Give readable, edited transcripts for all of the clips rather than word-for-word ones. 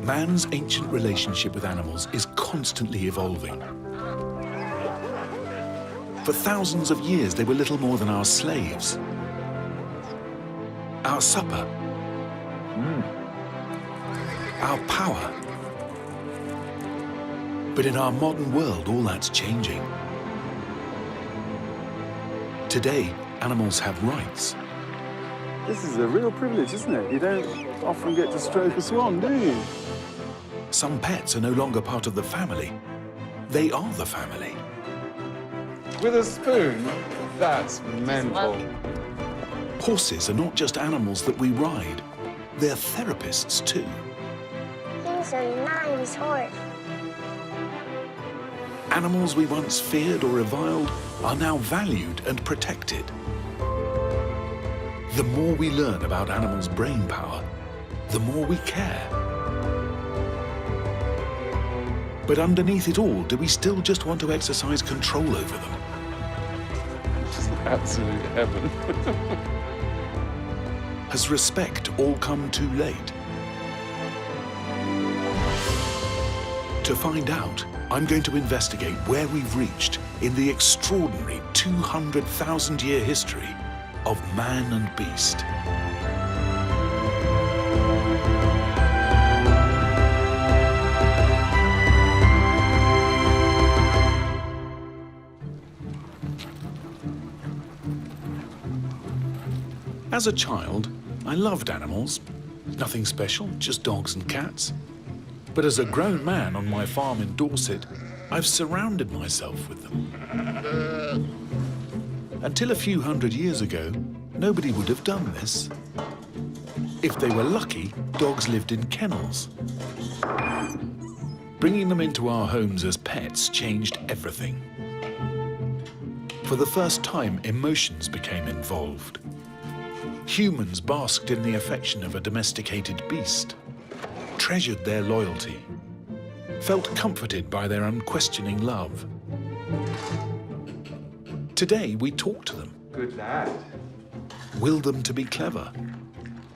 Man's ancient relationship with animals is constantly evolving. For thousands of years, they were little more than our slaves, our supper, our power. But in our modern world, all that's changing. Today, animals have rights. This is a real privilege, isn't it? You don't often get to stroke a swan, do you? Some pets are no longer part of the family. They are the family. With a spoon? That's mental. Horses are not just animals that we ride. They're therapists too. He's a nice horse. Animals we once feared or reviled are now valued and protected. The more we learn about animals' brain power, the more we care. But underneath it all, do we still just want to exercise control over them? It's absolute heaven. Has respect all come too late? To find out, I'm going to investigate where we've reached in the extraordinary 200,000-year history of man and beast. As a child, I loved animals. Nothing special, just dogs and cats. But as a grown man on my farm in Dorset, I've surrounded myself with them. Until a few hundred years ago, nobody would have done this. If they were lucky, dogs lived in kennels. Bringing them into our homes as pets changed everything. For the first time, emotions became involved. Humans basked in the affection of a domesticated beast, treasured their loyalty, felt comforted by their unquestioning love. Today, we talk to them. Good lad. Will them to be clever.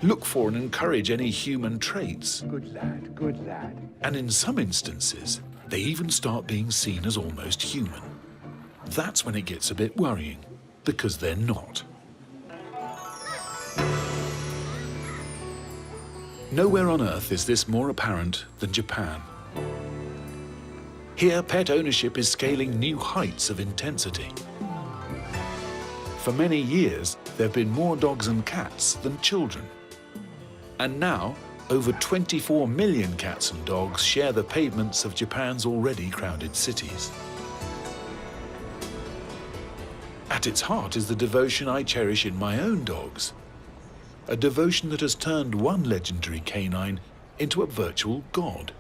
Look for and encourage any human traits. Good lad, good lad. And in some instances, they even start being seen as almost human. That's when it gets a bit worrying, because they're not. Nowhere on Earth is this more apparent than Japan. Here, pet ownership is scaling new heights of intensity. For many years, there have been more dogs and cats than children. And now, over 24 million cats and dogs share the pavements of Japan's already crowded cities. At its heart is the devotion I cherish in my own dogs. A devotion that has turned one legendary canine into a virtual god.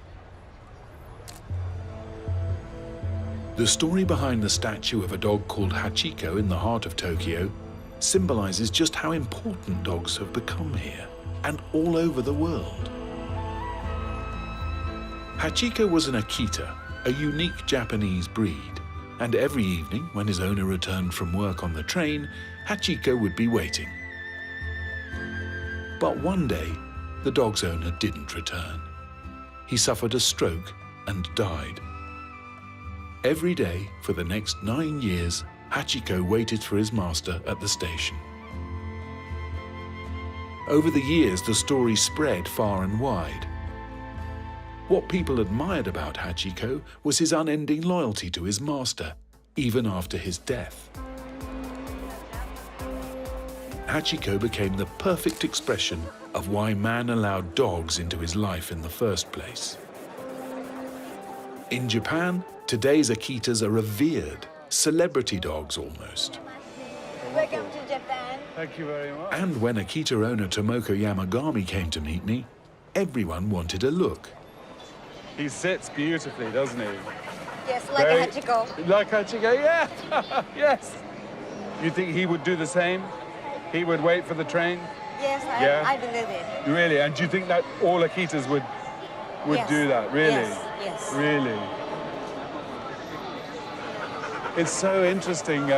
The story behind the statue of a dog called Hachiko in the heart of Tokyo symbolizes just how important dogs have become here and all over the world. Hachiko was an Akita, a unique Japanese breed, and every evening when his owner returned from work on the train, Hachiko would be waiting. But one day, the dog's owner didn't return. He suffered a stroke and died. Every day for the next 9 years, Hachiko waited for his master at the station. Over the years, the story spread far and wide. What people admired about Hachiko was his unending loyalty to his master, even after his death. Hachiko became the perfect expression of why man allowed dogs into his life in the first place. In Japan, today's Akitas are revered, celebrity dogs almost. Welcome to Japan. Thank you very much. And when Akita owner Tomoko Yamagami came to meet me, everyone wanted a look. He sits beautifully, doesn't he? Yes, like a Hachiko. Like Hachiko, yeah. Yes. You think he would do the same? He would wait for the train? Yes, Yeah. I believe it. Really? And do you think that all Akitas would Yes. do that? Really? Yes. Really? It's so interesting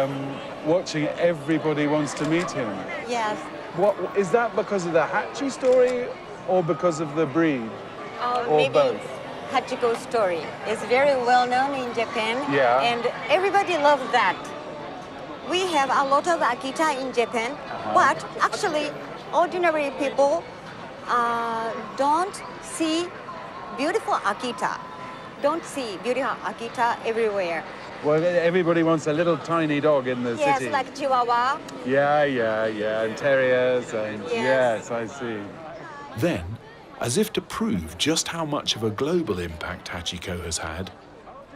watching everybody wants to meet him. Yes. What is that because of the Hachi story or because of the breed? or maybe both? Hachiko story is very well known in Japan. Yeah. And everybody loves that. We have a lot of Akita in Japan, but actually, ordinary people don't see beautiful Akita. Don't see beautiful Akita everywhere. Well, everybody wants a little tiny dog in the Yes, city. like Chihuahua. Yeah, and terriers, and Yes. yes, I see. Then, as if to prove just how much of a global impact Hachiko has had,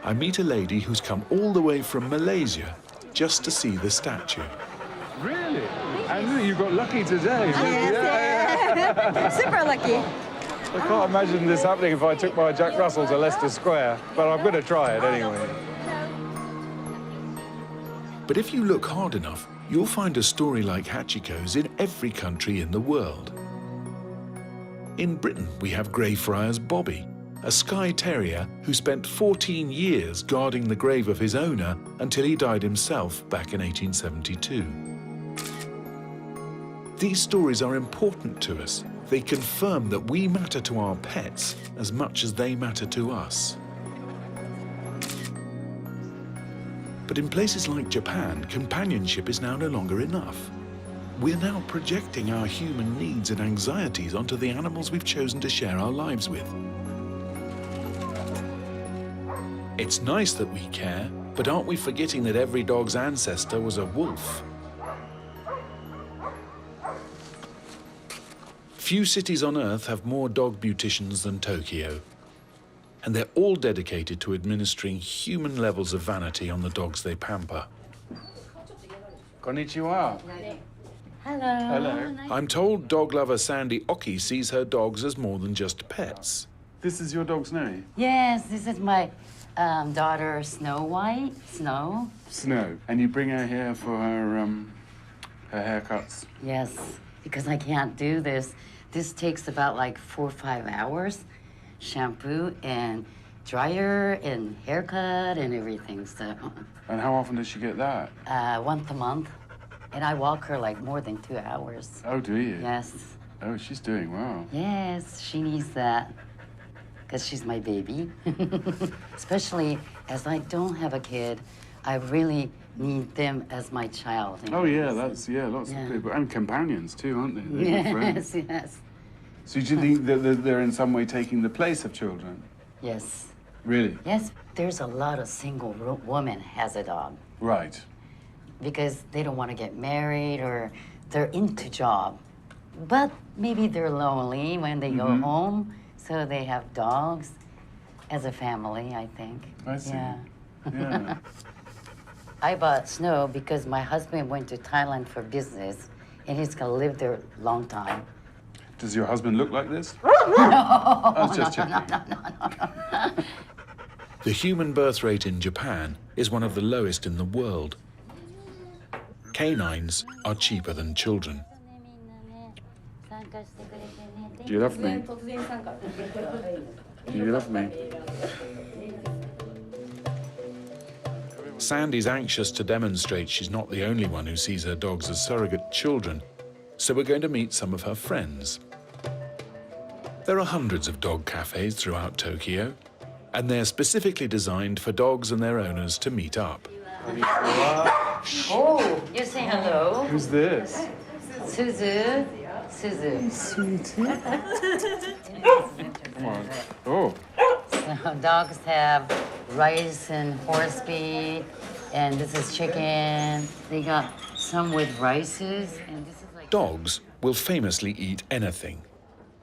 I meet a lady who's come all the way from Malaysia just to see the statue. Really? And you got lucky today. Yes. Super lucky. I can't imagine this happening if I took my Jack Russell to Leicester Square, but I'm going to try it anyway. But if you look hard enough, you'll find a story like Hachiko's in every country in the world. In Britain, we have Greyfriars Bobby, a Skye Terrier who spent 14 years guarding the grave of his owner until he died himself back in 1872. These stories are important to us. They confirm that we matter to our pets as much as they matter to us. But in places like Japan, companionship is now no longer enough. We're now projecting our human needs and anxieties onto the animals we've chosen to share our lives with. It's nice that we care, but aren't we forgetting that every dog's ancestor was a wolf? Few cities on Earth have more dog beauticians than Tokyo, and they're all dedicated to administering human levels of vanity on the dogs they pamper. Konnichiwa. Hello. Hello. I'm told dog lover Sandy Oki sees her dogs as more than just pets. This is your dog's name? Yes, this is my daughter, Snow White. Snow. Snow. And you bring her here for her haircuts? Yes, because I can't do this. This takes about like 4 or 5 hours. Shampoo and dryer and haircut and everything. So. And how often does she get that? Once a month. And I walk her like more than 2 hours. Oh, do you? Yes. Oh, she's doing well. Yes, she needs that. Because she's my baby. Especially as I don't have a kid, I really need them as my child. Oh, yeah, that's, lots of people. And companions, too, aren't they? They're your friends. Yes, yes. So do you think that they're in some way taking the place of children? Yes. Really? Yes, there's a lot of single women has a dog Right. because they don't want to get married or they're into job. But maybe they're lonely when they go home, so they have dogs as a family, I think. I see. Yeah. Yeah. I bought Snow because my husband went to Thailand for business and he's gonna live there a long time. Does your husband look like this? No. I was just checking. The human birth rate in Japan is one of the lowest in the world. Canines are cheaper than children. Do you love me? Do you love me? Sandy's anxious to demonstrate she's not the only one who sees her dogs as surrogate children, so we're going to meet some of her friends. There are hundreds of dog cafes throughout Tokyo, and they're specifically designed for dogs and their owners to meet up. Oh, you say hello. Who's this? Suzu. Suzu. Oh. So dogs have rice and horse meat, and this is chicken. They got some with rices, and this is like... Dogs will famously eat anything,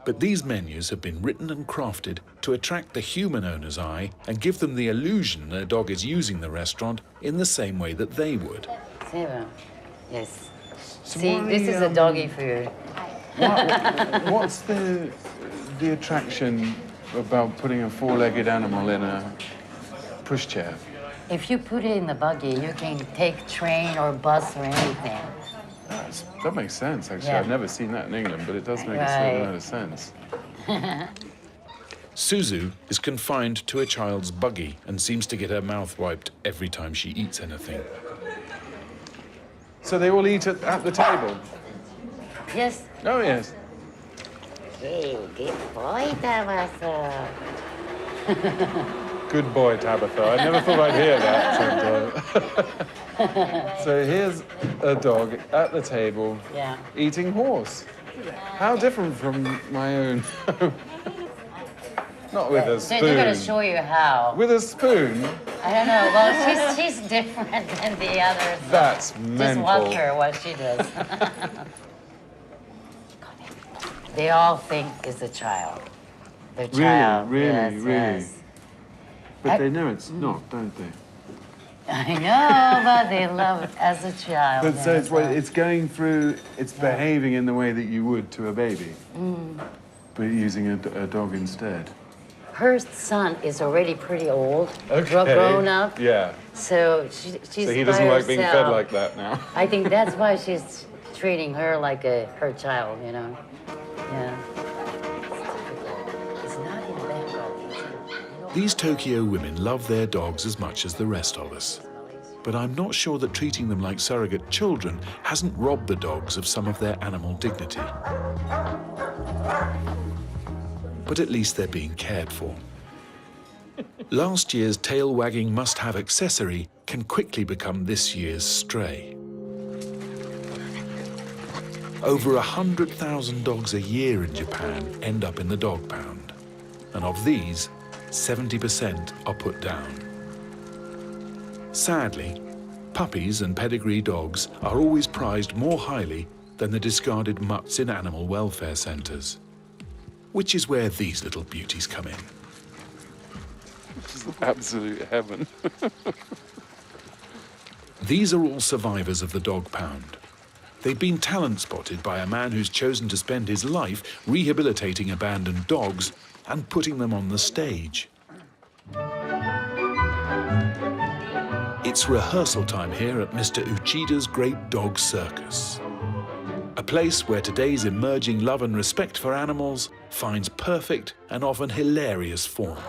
but these menus have been written and crafted to attract the human owner's eye and give them the illusion their dog is using the restaurant in the same way that they would. Seven. Yes. So See, why, this is a doggy food. What's the attraction about putting a four-legged animal in a pushchair? If you put it in the buggy, you can take train or bus or anything. That makes sense, actually. Yeah. I've never seen that in England, but it does make a Right. certain amount of sense. Suzu is confined to a child's buggy and seems to get her mouth wiped every time she eats anything. So they all eat at the table? Yes. Oh, yes. Okay, good boy, Tabasa. Good boy, Tabitha. I never thought I'd hear that. So here's a dog at the table Yeah. eating horse. How different from my own. Not with a spoon. They're gonna show you how. With a spoon? I don't know. Well, she's different than the others. So That's mental. just watch her what she does. They all think it's a child. The child. Really, Yes, really. yes. But they know it's not, don't they? I know, but they love it as a child. But so it's going through, it's behaving in the way that you would to a baby, but using a dog instead. Her son is already pretty old, Okay. grown up. Yeah. So she's So he by doesn't like being fed herself. like that now. I think that's why she's treating her like her child, you know. Yeah. It's not in Bangkok. These Tokyo women love their dogs as much as the rest of us. But I'm not sure that treating them like surrogate children hasn't robbed the dogs of some of their animal dignity. But at least they're being cared for. Last year's tail-wagging must-have accessory can quickly become this year's stray. Over 100,000 dogs a year in Japan end up in the dog pound. And of these, 70% are put down. Sadly, puppies and pedigree dogs are always prized more highly than the discarded mutts in animal welfare centres. Which is where these little beauties come in. Absolute heaven. These are all survivors of the dog pound. They've been talent spotted by a man who's chosen to spend his life rehabilitating abandoned dogs and putting them on the stage. It's rehearsal time here at Mr. Uchida's Great Dog Circus. A place where today's emerging love and respect for animals finds perfect and often hilarious form.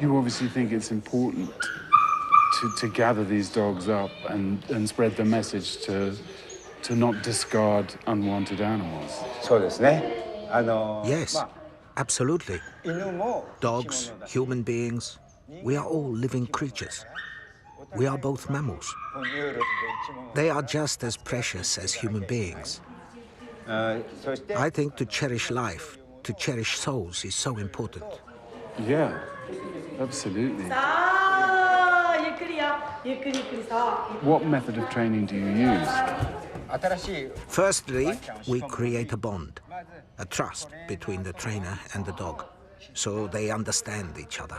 You obviously think it's important to gather these dogs up and spread the message to not discard unwanted animals. Yes, absolutely. Dogs, human beings, we are all living creatures. We are both mammals. They are just as precious as human beings. I think to cherish life, to cherish souls is so important. Yeah, absolutely. What method of training do you use? Firstly, we create a bond, a trust between the trainer and the dog, so they understand each other.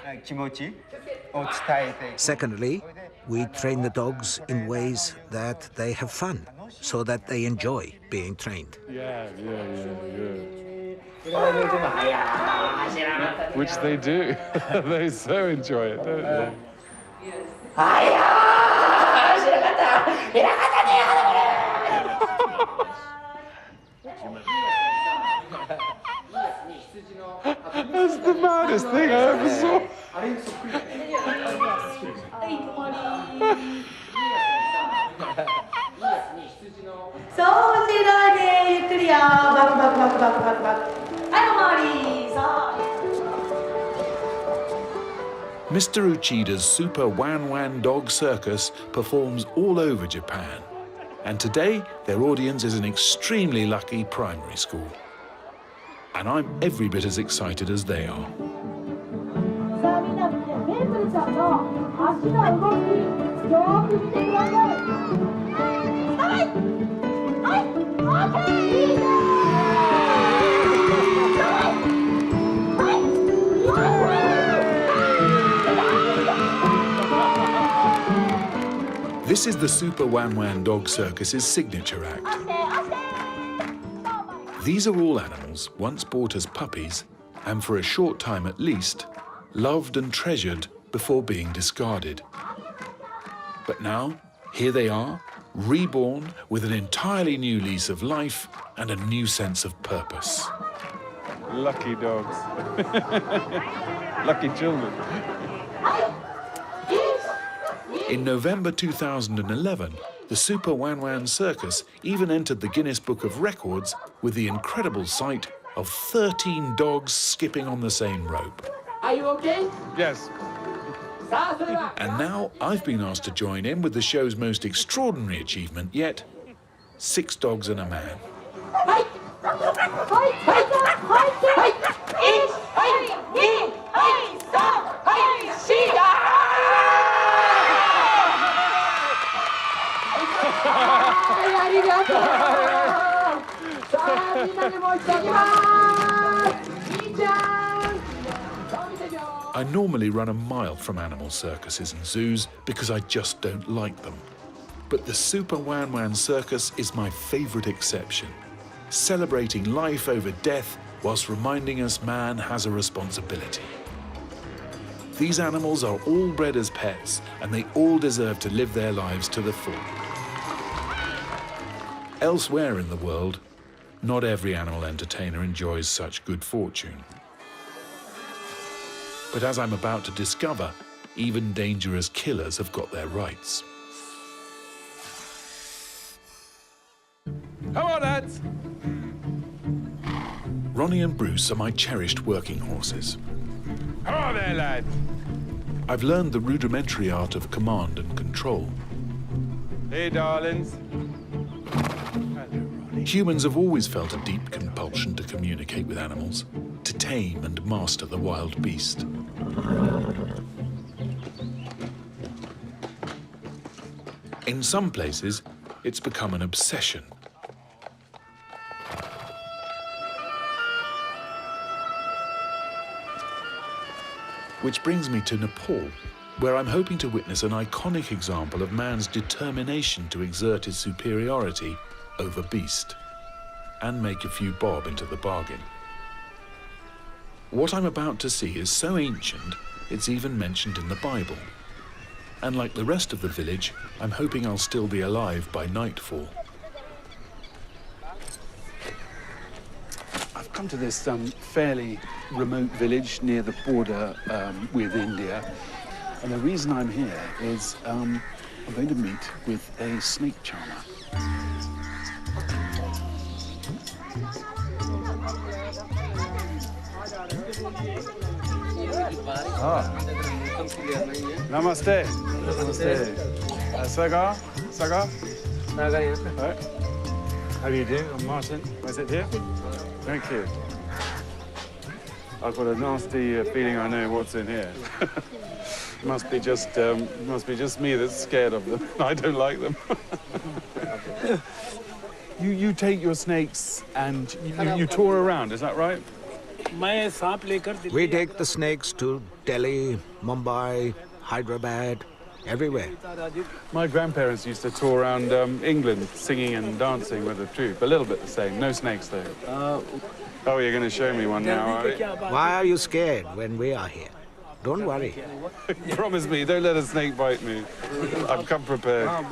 Secondly, we train the dogs in ways that they have fun, so that they enjoy being trained. Yeah. Which they do. They so enjoy it, don't they? That's the maddest thing I ever saw. Mr. Uchida's Super Wan Wan Dog Circus performs all over Japan. And today, their audience is an extremely lucky primary school. And I'm every bit as excited as they are. This is the Super Wan Wan Dog Circus's signature act. These are all animals once bought as puppies, and for a short time at least, loved and treasured before being discarded. But now, here they are, reborn with an entirely new lease of life and a new sense of purpose. Lucky dogs. Lucky children. In November 2011, the The Super Wan Wan Circus even entered the Guinness Book of Records with the incredible sight of 13 dogs skipping on the same rope. Are you okay? Yes. And now I've been asked to join in with the show's most extraordinary achievement yet, 6 dogs and a man. I normally run a mile from animal circuses and zoos because I just don't like them. But the Super Wan Wan Circus is my favourite exception, celebrating life over death whilst reminding us man has a responsibility. These animals are all bred as pets and they all deserve to live their lives to the full. Elsewhere in the world, not every animal entertainer enjoys such good fortune. But as I'm about to discover, even dangerous killers have got their rights. Come on, lads. Ronnie and Bruce are my cherished working horses. Come on there, lads. I've learned the rudimentary art of command and control. Hey, darlings. Humans have always felt a deep compulsion to communicate with animals, to tame and master the wild beast. In some places, it's become an obsession. Which brings me to Nepal, where I'm hoping to witness an iconic example of man's determination to exert his superiority over beast, and make a few bob into the bargain. What I'm about to see is so ancient, it's even mentioned in the Bible. And like the rest of the village, I'm hoping I'll still be alive by nightfall. I've come to this fairly remote village near the border with India. And the reason I'm here is I'm going to meet with a snake charmer. Namaste. Namaste. Sagar? Sagar? Right. How do you do? I'm Martin. Is it here? Thank you. I've got a nasty feeling I know what's in here. must be just me that's scared of them. I don't like them. You take your snakes and you tour around, is that right? We take the snakes to Delhi, Mumbai, Hyderabad, everywhere. My grandparents used to tour around England singing and dancing with a troupe. A little bit the same. No snakes, though. Oh, you're going to show me one now, are you? Why are you scared when we are here? Don't worry. Promise me, don't let a snake bite me. I've come prepared. Oh, my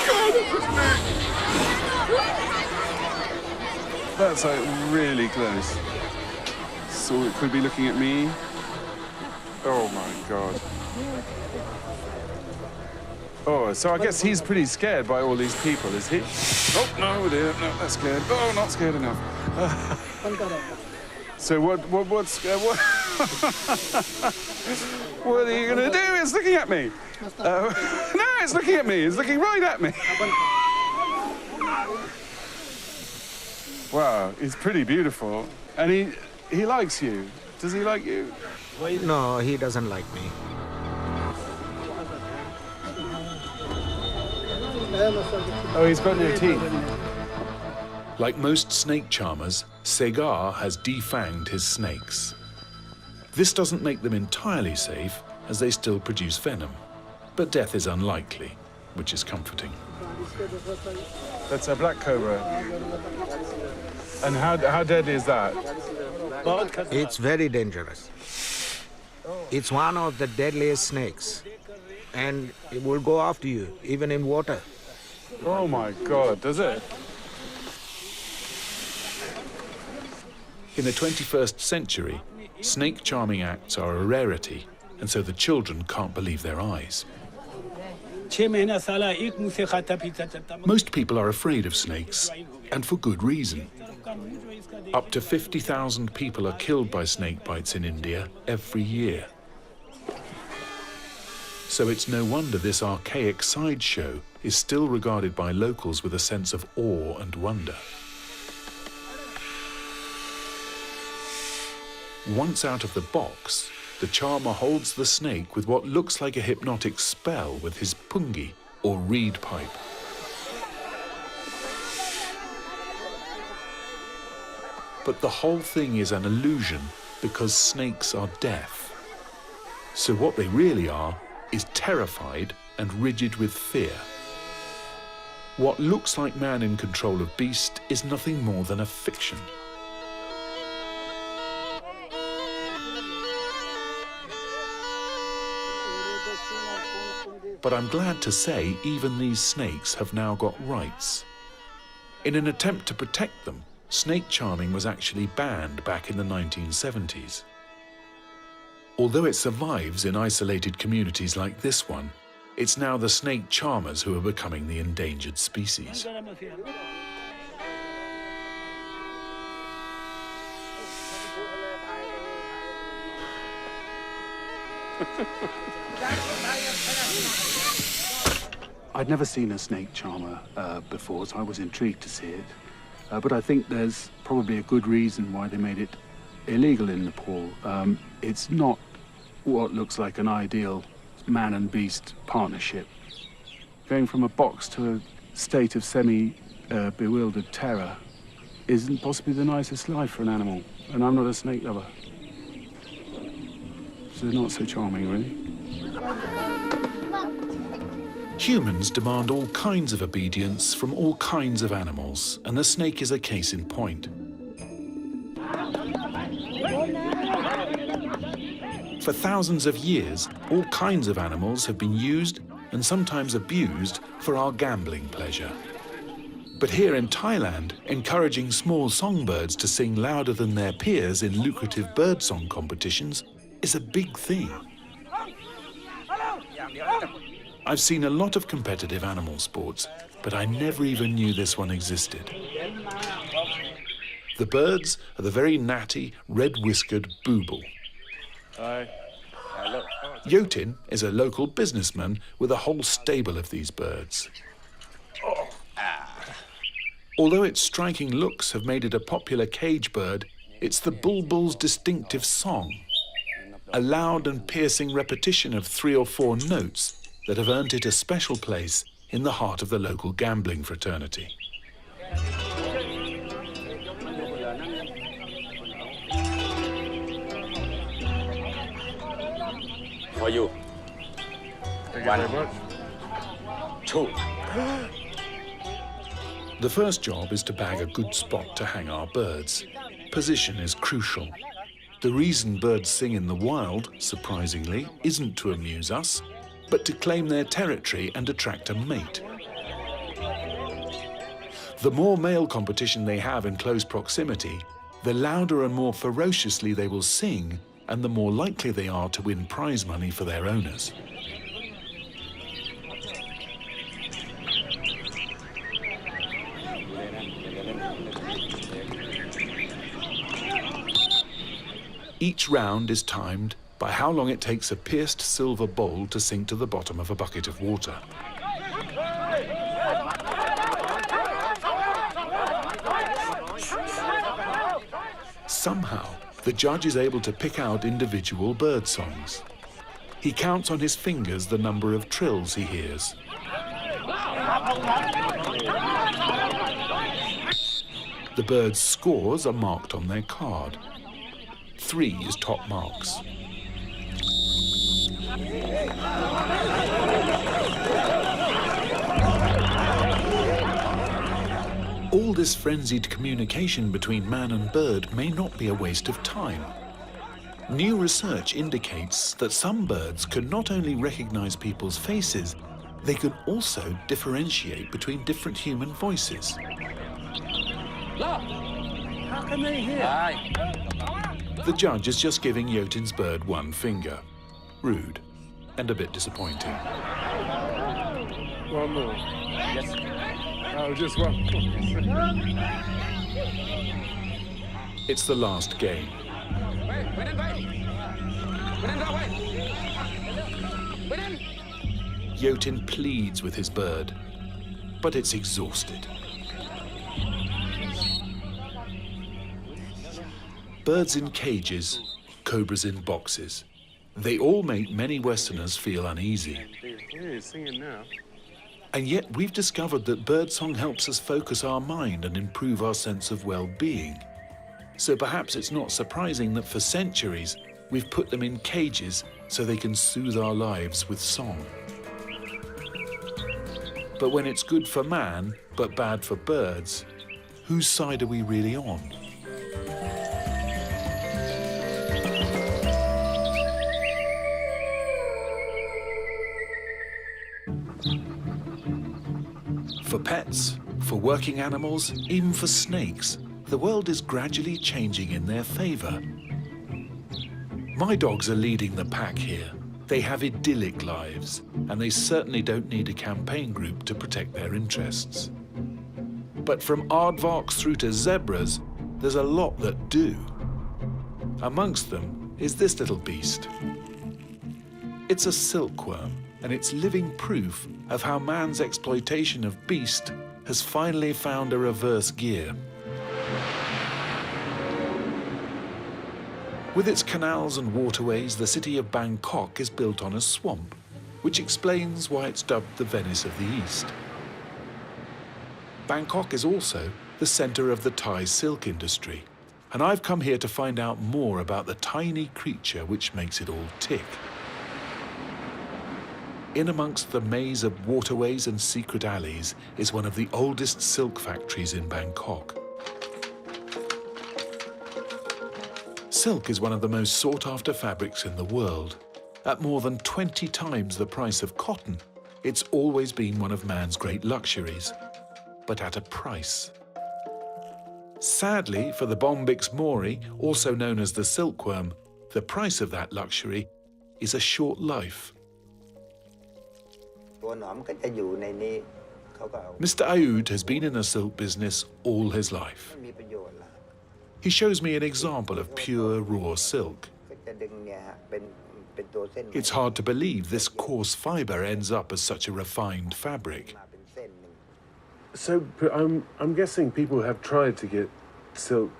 God, it's a snake! That's like really close. So it could be looking at me. Oh, my God. Oh, so I guess he's pretty scared by all these people, is he? Oh, no, dear, no, that's scared. Oh, not scared enough. So what what are you going to do? It's looking at me. No, it's looking at me. It's looking right at me. Wow, he's pretty beautiful. And he likes you. Does he like you? No, he doesn't like me. Oh, he's got no teeth. Like most snake charmers, Segar has defanged his snakes. This doesn't make them entirely safe, as they still produce venom. But death is unlikely, which is comforting. That's a black cobra. And how deadly is that? It's very dangerous. It's one of the deadliest snakes. And it will go after you, even in water. Oh, my God, does it? In the 21st century, snake charming acts are a rarity, and so the children can't believe their eyes. Most people are afraid of snakes, and for good reason. Up to 50,000 people are killed by snake bites in India every year. So it's no wonder this archaic sideshow is still regarded by locals with a sense of awe and wonder. Once out of the box, the charmer holds the snake with what looks like a hypnotic spell with his pungi, or reed pipe. But the whole thing is an illusion because snakes are deaf. So what they really are is terrified and rigid with fear. What looks like man in control of beast is nothing more than a fiction. But I'm glad to say even these snakes have now got rights. In an attempt to protect them, snake charming was actually banned back in the 1970s. Although it survives in isolated communities like this one, it's now the snake charmers who are becoming the endangered species. I'd never seen a snake charmer before, so I was intrigued to see it. But I think there's probably a good reason why they made it illegal in Nepal. It's not what looks like an ideal man and beast partnership. Going from a box to a state of semi-bewildered terror isn't possibly the nicest life for an animal, and I'm not a snake lover. So they're not so charming, really. Humans demand all kinds of obedience from all kinds of animals, and the snake is a case in point. For thousands of years, all kinds of animals have been used and sometimes abused for our gambling pleasure. But here in Thailand, encouraging small songbirds to sing louder than their peers in lucrative birdsong competitions is a big thing. I've seen a lot of competitive animal sports, but I never even knew this one existed. The birds are the very natty, red-whiskered booble. Yotin is a local businessman with a whole stable of these birds. Although its striking looks have made it a popular cage bird, it's the bulbul's distinctive song, a loud and piercing repetition of 3 or 4 notes that have earned it a special place in the heart of the local gambling fraternity. For you. One, two. The first job is to bag a good spot to hang our birds. Position is crucial. The reason birds sing in the wild, surprisingly, isn't to amuse us, but to claim their territory and attract a mate. The more male competition they have in close proximity, the louder and more ferociously they will sing, and the more likely they are to win prize money for their owners. Each round is timed by how long it takes a pierced silver bowl to sink to the bottom of a bucket of water. Somehow, the judge is able to pick out individual bird songs. He counts on his fingers the number of trills he hears. The bird's scores are marked on their card. 3 is top marks. All this frenzied communication between man and bird may not be a waste of time. New research indicates that some birds can not only recognize people's faces, they can also differentiate between different human voices. How can they hear? The judge is just giving Yotin's bird 1 finger. Rude and a bit disappointing. One more. Yes. Oh, just one more. It's the last game. Jotun pleads with his bird, but it's exhausted. Birds in cages, cobras in boxes. They all make many Westerners feel uneasy. Yeah, he's singing now. And yet we've discovered that birdsong helps us focus our mind and improve our sense of well-being. So perhaps it's not surprising that for centuries we've put them in cages so they can soothe our lives with song. But when it's good for man, but bad for birds, whose side are we really on? For pets, for working animals, even for snakes, the world is gradually changing in their favor. My dogs are leading the pack here. They have idyllic lives, and they certainly don't need a campaign group to protect their interests. But from aardvarks through to zebras, there's a lot that do. Amongst them is this little beast. It's a silkworm, and it's living proof of how man's exploitation of beast has finally found a reverse gear. With its canals and waterways, the city of Bangkok is built on a swamp, which explains why it's dubbed the Venice of the East. Bangkok is also the center of the Thai silk industry, and I've come here to find out more about the tiny creature which makes it all tick. In amongst the maze of waterways and secret alleys is one of the oldest silk factories in Bangkok. Silk is one of the most sought-after fabrics in the world. At more than 20 times the price of cotton, it's always been one of man's great luxuries, but at a price. Sadly, for the Bombix mori, also known as the silkworm, the price of that luxury is a short life. Mr. Aoud has been in the silk business all his life. He shows me an example of pure raw silk. It's hard to believe this coarse fiber ends up as such a refined fabric. So I'm guessing people have tried to get silk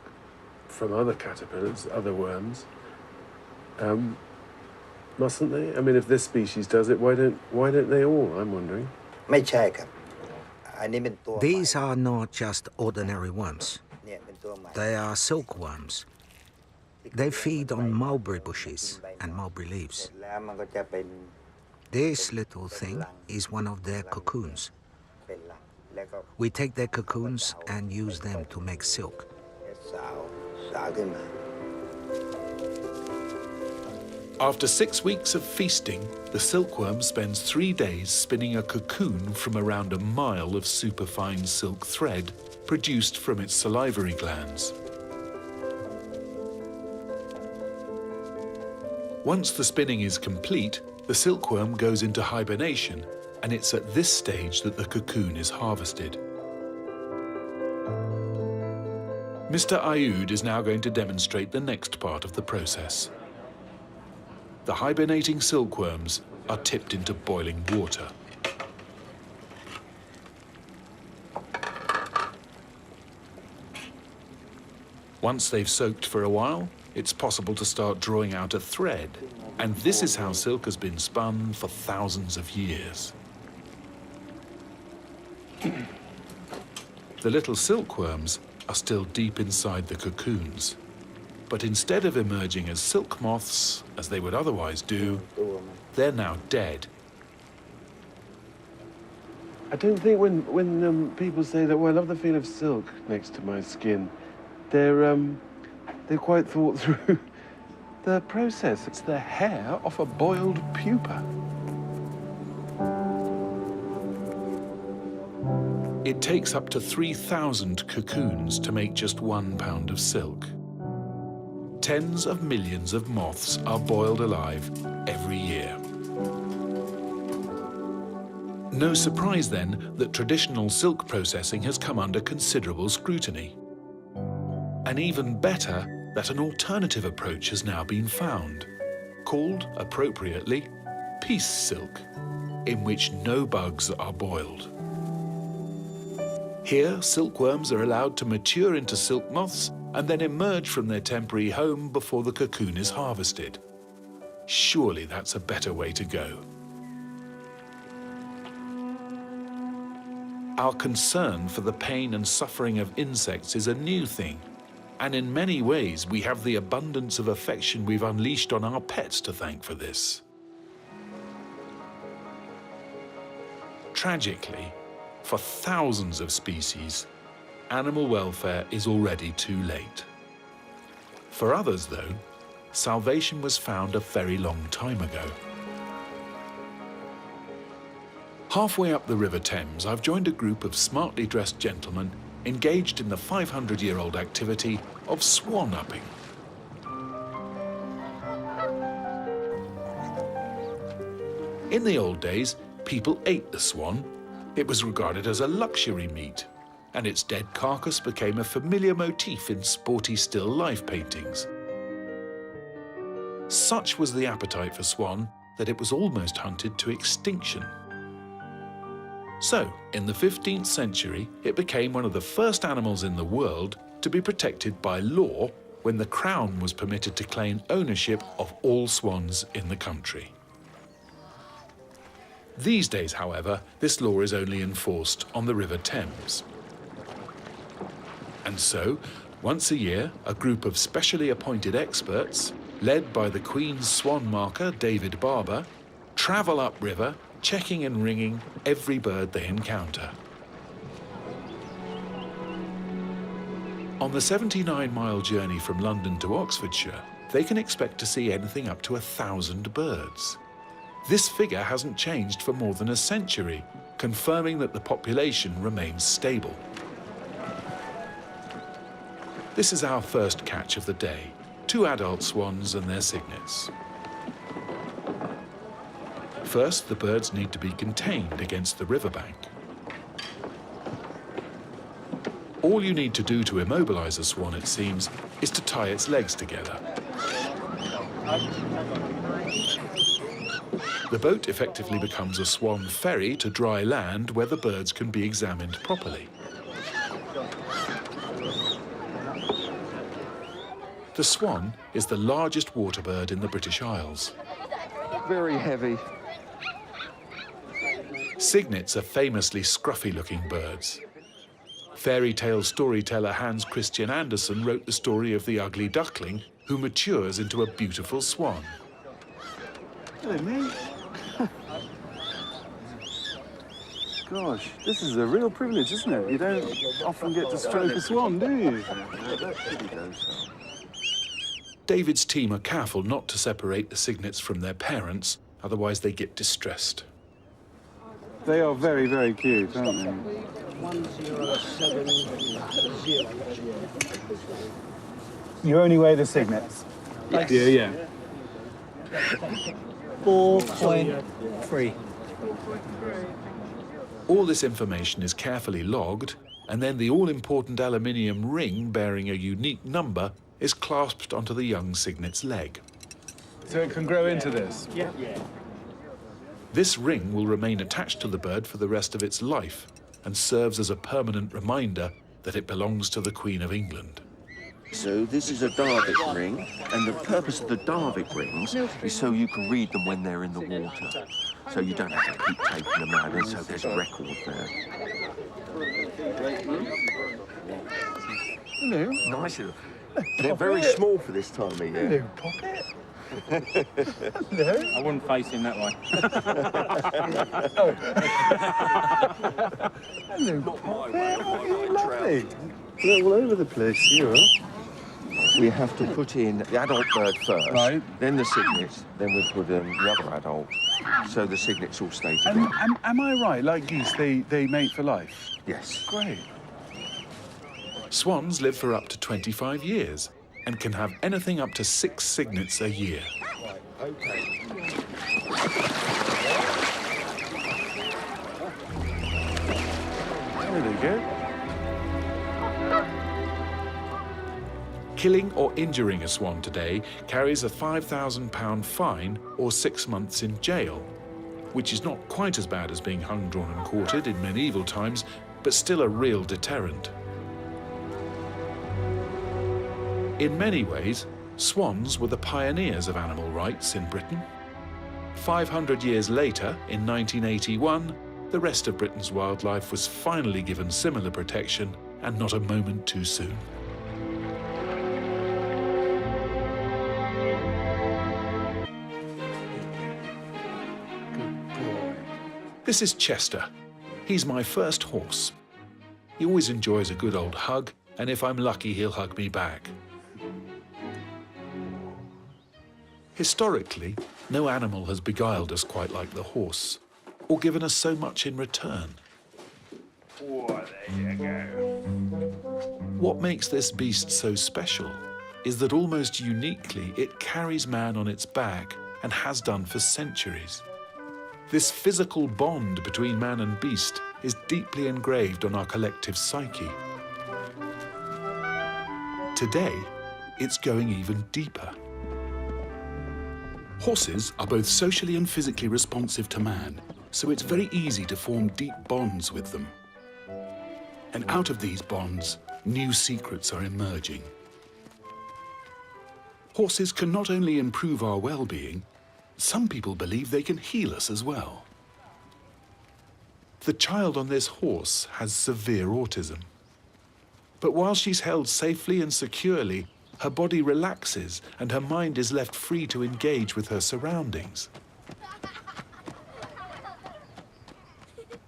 from other caterpillars, other worms. Mustn't they? I mean, if this species does it, why don't they all? I'm wondering. These are not just ordinary worms. They are silkworms. They feed on mulberry bushes and mulberry leaves. This little thing is one of their cocoons. We take their cocoons and use them to make silk. After 6 weeks of feasting, the silkworm spends 3 days spinning a cocoon from around a mile of superfine silk thread produced from its salivary glands. Once the spinning is complete, the silkworm goes into hibernation, and it's at this stage that the cocoon is harvested. Mr. Aoud is now going to demonstrate the next part of the process. The hibernating silkworms are tipped into boiling water. Once they've soaked for a while, it's possible to start drawing out a thread. And this is how silk has been spun for thousands of years. The little silkworms are still deep inside the cocoons. But instead of emerging as silk moths, as they would otherwise do, they're now dead. I don't think when people say that, well, I love the feel of silk next to my skin, they're quite thought through the process. It's the hair off a boiled pupa. It takes up to 3,000 cocoons to make just 1 pound of silk. Tens of millions of moths are boiled alive every year. No surprise then that traditional silk processing has come under considerable scrutiny. And even better, that an alternative approach has now been found, called, appropriately, peace silk, in which no bugs are boiled. Here, silkworms are allowed to mature into silk moths and then emerge from their temporary home before the cocoon is harvested. Surely that's a better way to go. Our concern for the pain and suffering of insects is a new thing, and in many ways we have the abundance of affection we've unleashed on our pets to thank for this. Tragically, for thousands of species, animal welfare is already too late. For others, though, salvation was found a very long time ago. Halfway up the River Thames, I've joined a group of smartly dressed gentlemen engaged in the 500-year-old activity of swan-upping. In the old days, people ate the swan. It was regarded as a luxury meat, and its dead carcass became a familiar motif in sporty still life paintings. Such was the appetite for swan that it was almost hunted to extinction. So, in the 15th century, it became one of the first animals in the world to be protected by law when the Crown was permitted to claim ownership of all swans in the country. These days, however, this law is only enforced on the River Thames. And so, once a year, a group of specially appointed experts, led by the Queen's swan marker, David Barber, travel upriver, checking and ringing every bird they encounter. On the 79-mile journey from London to Oxfordshire, they can expect to see anything up to 1,000 birds. This figure hasn't changed for more than a century, confirming that the population remains stable. This is our first catch of the day, 2 adult swans and their cygnets. First, the birds need to be contained against the riverbank. All you need to do to immobilize a swan, it seems, is to tie its legs together. The boat effectively becomes a swan ferry to dry land where the birds can be examined properly. The swan is the largest water bird in the British Isles. Very heavy. Cygnets are famously scruffy-looking birds. Fairy tale storyteller Hans Christian Andersen wrote the story of the ugly duckling who matures into a beautiful swan. Hello, mate. Gosh, this is a real privilege, isn't it? You don't often get to stroke a swan, do you? David's team are careful not to separate the cygnets from their parents, otherwise they get distressed. They are very, very cute, aren't they? 107. You only weigh the cygnets? Yes. Yeah. 4.3. All this information is carefully logged, and then the all-important aluminium ring bearing a unique number is clasped onto the young cygnet's leg. So it can grow into this? Yeah. This ring will remain attached to the bird for the rest of its life and serves as a permanent reminder that it belongs to the Queen of England. So this is a Darvik ring, and the purpose of the Darvik rings is so you can read them when they're in the water. So you don't have to keep taking them out, and so there's a record there. Hello. Nice. They're very small for this time of year. Hello, Poppet. Hello. I wouldn't face him that way. Hello, Poppet. Lovely. They're all over the place, you are. We have to put in the adult bird first, Right. then the cygnets, then we put the other adult, so the cygnets all stay together. Am I right? Like geese, they mate for life? Yes. Great. Swans live for up to 25 years and can have anything up to 6 cygnets a year. There they go. Killing or injuring a swan today carries a £5,000 fine or 6 months in jail, which is not quite as bad as being hung, drawn and quartered in medieval times, but still a real deterrent. In many ways, swans were the pioneers of animal rights in Britain. 500 years later, in 1981, the rest of Britain's wildlife was finally given similar protection, and not a moment too soon. This is Chester. He's my first horse. He always enjoys a good old hug, and if I'm lucky, he'll hug me back. Historically, no animal has beguiled us quite like the horse, or given us so much in return. Oh, there you go. What makes this beast so special is that almost uniquely it carries man on its back and has done for centuries. This physical bond between man and beast is deeply engraved on our collective psyche. Today, it's going even deeper. Horses are both socially and physically responsive to man, so it's very easy to form deep bonds with them. And out of these bonds, new secrets are emerging. Horses can not only improve our well-being, some people believe they can heal us as well. The child on this horse has severe autism. But while she's held safely and securely, her body relaxes and her mind is left free to engage with her surroundings.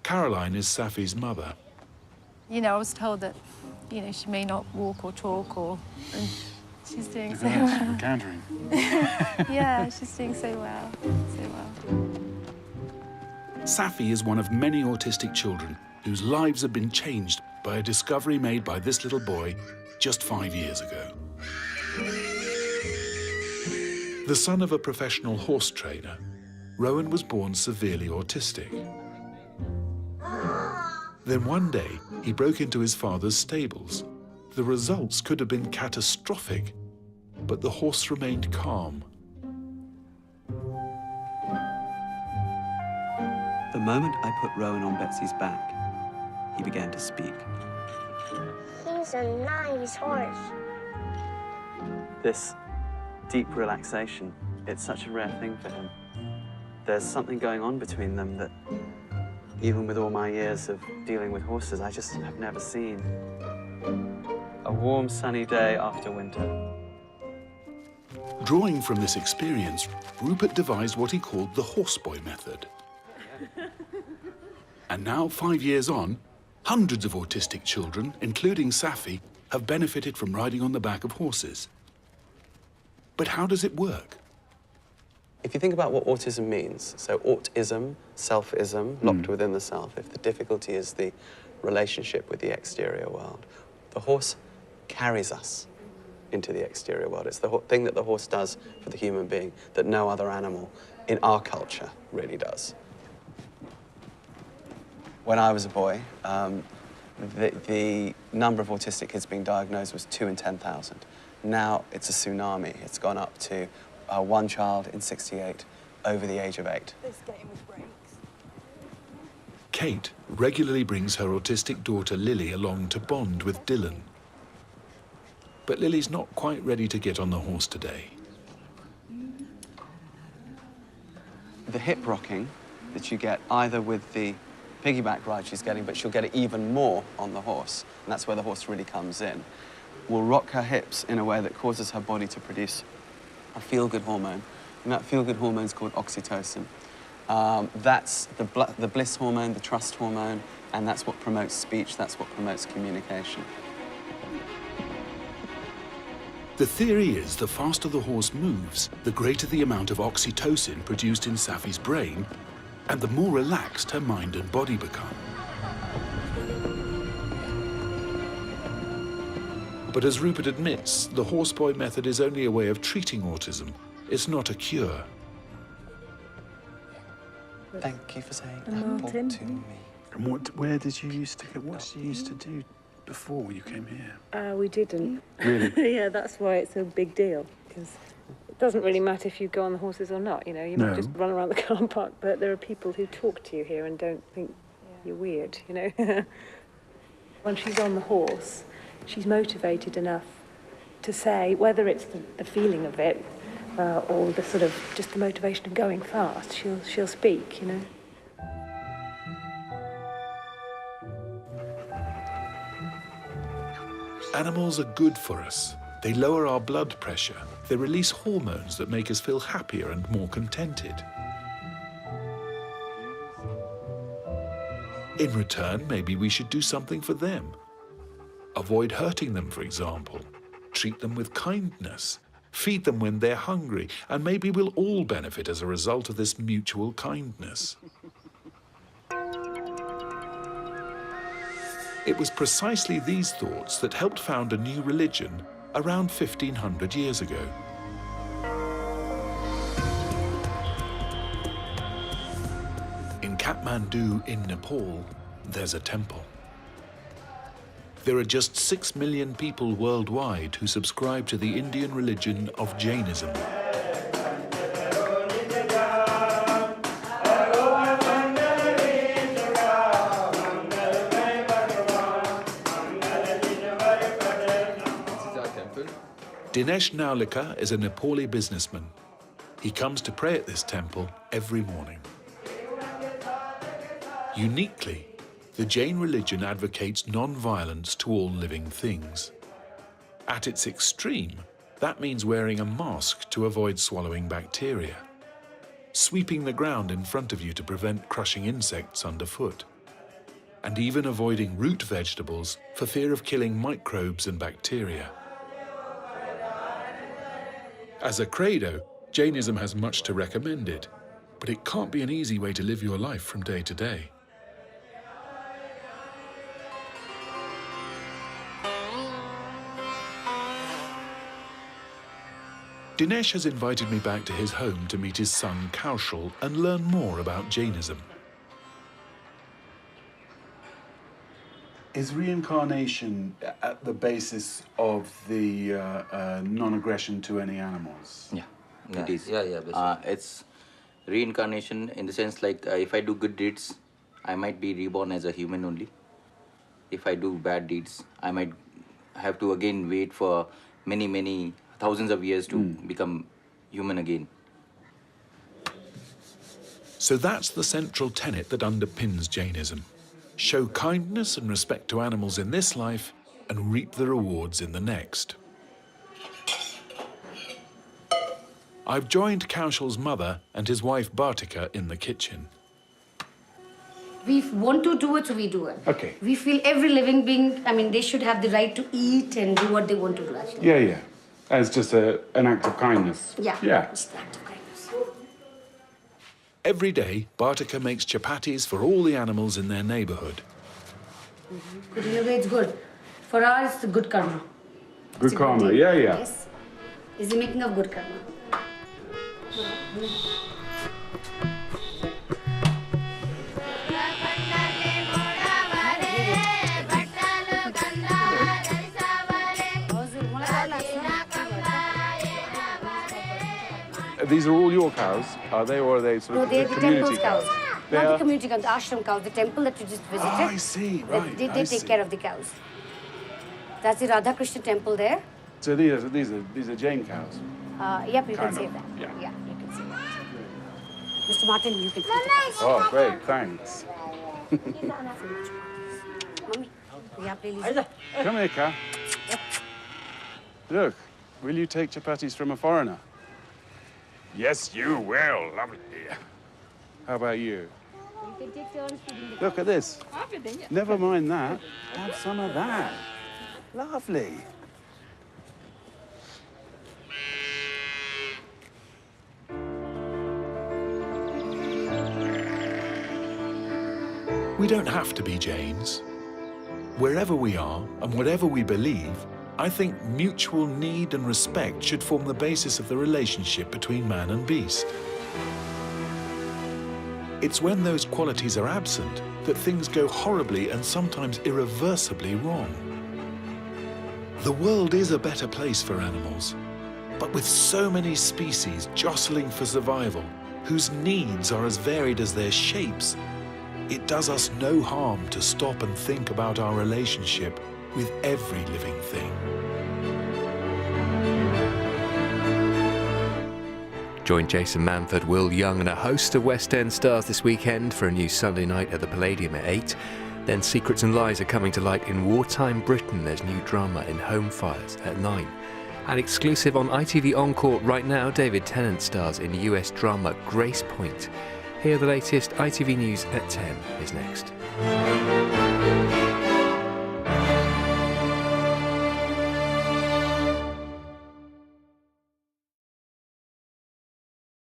Caroline is Safi's mother. You know, I was told that, you know, she may not walk or talk and she's doing so Yes, well. encountering. Yeah, she's doing so well, so well. Safi is one of many autistic children whose lives have been changed by a discovery made by this little boy just 5 years ago. The son of a professional horse trainer, Rowan was born severely autistic. Then one day, he broke into his father's stables. The results could have been catastrophic, but the horse remained calm. The moment I put Rowan on Betsy's back, he began to speak. He's a nice horse. This deep relaxation, it's such a rare thing for him. There's something going on between them that, even with all my years of dealing with horses, I just have never seen. A warm, sunny day after winter. Drawing from this experience, Rupert devised what he called the horseboy method. And now, 5 years on, hundreds of autistic children, including Safi, have benefited from riding on the back of horses. But how does it work? If you think about what autism means, so autism, selfism, locked within the self, if the difficulty is the relationship with the exterior world, the horse carries us into the exterior world. It's the thing that the horse does for the human being that no other animal in our culture really does. When I was a boy, the number of autistic kids being diagnosed was 2 in 10,000. Now it's a tsunami. It's gone up to 1 child in 68 over the age of 8. This game with brakes. Kate regularly brings her autistic daughter Lily along to bond with Dylan. But Lily's not quite ready to get on the horse today. The hip rocking that you get either with the piggyback ride she's getting, but she'll get it even more on the horse, and that's where the horse really comes in, will rock her hips in a way that causes her body to produce a feel-good hormone, and that feel-good hormone is called oxytocin. That's the bliss hormone, the trust hormone, and that's what promotes speech, that's what promotes communication. The theory is the faster the horse moves, the greater the amount of oxytocin produced in Safi's brain, and the more relaxed her mind and body become. But as Rupert admits, the horseboy method is only a way of treating autism. It's not a cure. Thank you for saying And apple Martin. to me. And where did you used to go? What did you used to do before you came here? We didn't. Really? Yeah, that's why it's a big deal, because it doesn't really matter if you go on the horses or not, you know, you might just run around the car park, but there are people who talk to you here and don't think you're weird, you know. When she's on the horse, she's motivated enough to say, whether it's the feeling of it or the sort of just the motivation of going fast, she'll speak, you know. Animals are good for us. They lower our blood pressure. They release hormones that make us feel happier and more contented. In return, maybe we should do something for them. Avoid hurting them, for example. Treat them with kindness. Feed them when they're hungry, and maybe we'll all benefit as a result of this mutual kindness. It was precisely these thoughts that helped found a new religion around 1500 years ago. In Kathmandu in Nepal, there's a temple. There are just 6 million people worldwide who subscribe to the Indian religion of Jainism. Dinesh Naulika is a Nepali businessman. He comes to pray at this temple every morning. Uniquely, the Jain religion advocates non-violence to all living things. At its extreme, that means wearing a mask to avoid swallowing bacteria, sweeping the ground in front of you to prevent crushing insects underfoot, and even avoiding root vegetables for fear of killing microbes and bacteria. As a credo, Jainism has much to recommend it, but it can't be an easy way to live your life from day to day. Dinesh has invited me back to his home to meet his son Kaushal and learn more about Jainism. Is reincarnation at the basis of the non-aggression to any animals? Yeah, it is. It's reincarnation in the sense like if I do good deeds, I might be reborn as a human only. If I do bad deeds, I might have to again wait for many thousands of years to become human again. So that's the central tenet that underpins Jainism. Show kindness and respect to animals in this life and reap the rewards in the next. I've joined Kaushal's mother and his wife Bartika in the kitchen. We want to do it, so we do it. Okay. We feel every living being, I mean, they should have the right to eat and do what they want to do, actually. Yeah. As just an act of kindness. Yeah. Just an act of kindness. Every day, Bartika makes chapatis for all the animals in their neighborhood. Good, it's good. For us, it's good karma. Good karma, yeah. Yes. Is the making of good karma. These are all your cows, are they, or are they sort of they're the community temple's cows. They Not are? the community cows, the ashram cows, the temple that you just visited. Oh, I see, right. They take care of the cows. That's the Radha Krishna temple there. So these are Jain cows? Yep, you can Kind say of, that. yeah. You can say that. Mr. Martin, you can say that. Oh, great, thanks. Mommy, yeah, please. Come here, Ka. Look, will you take chapatis from a foreigner? Yes, you will. Lovely. How about you? You can take turns feeding the Look at this. Never mind that. Have some of that. Lovely. We don't have to be Jains. Wherever we are and whatever we believe, I think mutual need and respect should form the basis of the relationship between man and beast. It's when those qualities are absent that things go horribly and sometimes irreversibly wrong. The world is a better place for animals, but with so many species jostling for survival, whose needs are as varied as their shapes, it does us no harm to stop and think about our relationship with every living thing. Join Jason Manford, Will Young and a host of West End stars this weekend for a new Sunday night at the Palladium at 8. Then Secrets and Lies are coming to light in wartime Britain. There's new drama in Home Fires at 9. And exclusive on ITV Encore right now, David Tennant stars in US drama Grace Point. Here the latest ITV News at 10 is next.